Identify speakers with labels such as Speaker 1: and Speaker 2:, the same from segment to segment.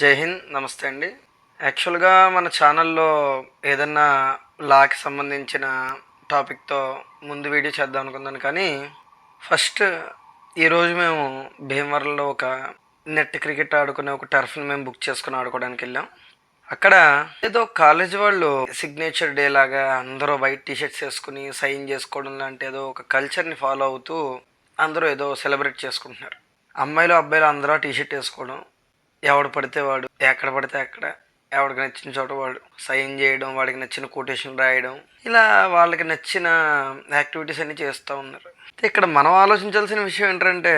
Speaker 1: జై హింద్. నమస్తే అండి. యాక్చువల్‌గా మన ఛానల్‌లో ఏదన్నా లాకి సంబంధించిన టాపిక్‌తో ముందు వీడియో చేద్దాం అనుకున్నాను. కానీ ఫస్ట్ ఈరోజు మేము భీమవరంలో ఒక నెట్ క్రికెట్ ఆడుకునే ఒక టర్ఫ్‌ని మేము బుక్ చేసుకొని ఆడుకోవడానికెళ్ళాం. అక్కడ ఏదో కాలేజీ వాళ్ళు సిగ్నేచర్ డే లాగా అందరూ వైట్ టీ షర్ట్స్ ఏసుకొని సైన్ చేసుకోవడం లాంటి ఏదో ఒక కల్చర్‌ని ఫాలో అవుతూ అందరూ ఏదో సెలబ్రేట్ చేసుకుంటున్నారు. అమ్మాయిలు, అబ్బాయిలు అందరూ టీ షర్ట్ ఏసుకోవడం. ఎవడు పడితే వాడు ఎక్కడ పడితే అక్కడ ఎవడికి నచ్చిన చోట వాడు సైన్ చేయడం, వాడికి నచ్చిన కొటేషన్ రాయడం, ఇలా వాళ్ళకి నచ్చిన యాక్టివిటీస్ అన్నీ చేస్తూ ఉన్నారు. ఇక్కడ మనం ఆలోచించాల్సిన విషయం ఏంటంటే,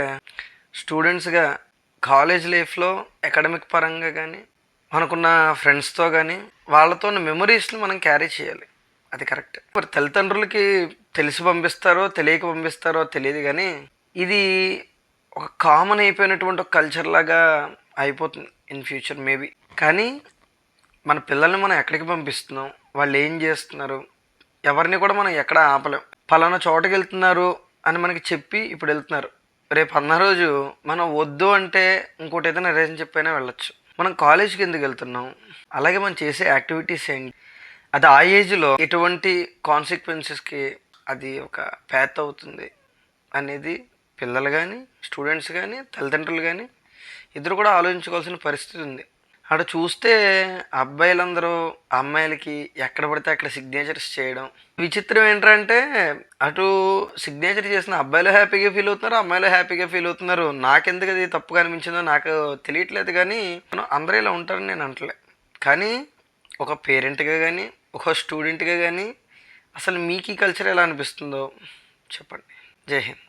Speaker 1: స్టూడెంట్స్గా కాలేజ్ లైఫ్లో అకాడమిక్ పరంగా కానీ మనకున్న ఫ్రెండ్స్తో కానీ వాళ్ళతో ఉన్న మెమరీస్ని మనం క్యారీ చేయాలి. అది కరెక్ట్. మరి తల్లిదండ్రులకి తెలిసి పంపిస్తారో తెలియక పంపిస్తారో తెలియదు, కానీ ఇది ఒక కామన్ అయిపోయినటువంటి ఒక కల్చర్ లాగా అయిపోతుంది ఇన్ ఫ్యూచర్ మేబీ. కానీ మన పిల్లల్ని మనం ఎక్కడికి పంపిస్తున్నాం, వాళ్ళు ఏం చేస్తున్నారు, ఎవరిని కూడా మనం ఎక్కడ ఆపలేం. పలానా చోటకి వెళ్తున్నారు అని మనకి చెప్పి ఇప్పుడు వెళ్తున్నారు. రేపు అన్న రోజు మనం వద్దు అంటే ఇంకోటి ఏదైనా రీజన్ చెప్పైనా వెళ్ళొచ్చు. మనం కాలేజీకి ఎందుకు వెళ్తున్నాం, అలాగే మనం చేసే యాక్టివిటీస్ ఏంటి, అది ఆ ఏజ్లో ఎటువంటి కాన్సిక్వెన్సెస్కి అది ఒక ప్యాత్ అవుతుంది అనేది పిల్లలు కానీ స్టూడెంట్స్ కానీ తల్లిదండ్రులు కానీ ఇద్దరు కూడా ఆలోచించుకోవాల్సిన పరిస్థితి ఉంది. అక్కడ చూస్తే అబ్బాయిలందరూ అమ్మాయిలకి ఎక్కడ పడితే అక్కడ సిగ్నేచర్స్ చేయడం. విచిత్రం ఏంటంటే, అటు సిగ్నేచర్ చేసిన అబ్బాయిలు హ్యాపీగా ఫీల్ అవుతున్నారు, అమ్మాయిలు హ్యాపీగా ఫీల్ అవుతున్నారు. నాకెందుకు అది తప్పుగా అనిపించిందో నాకు తెలియట్లేదు. కానీ అందరూ ఇలా ఉంటారని నేను అంటలే. కానీ ఒక పేరెంట్గా కానీ ఒక స్టూడెంట్గా కానీ అసలు మీకు ఈ కల్చర్ ఎలా అనిపిస్తుందో చెప్పండి. జై హింద్.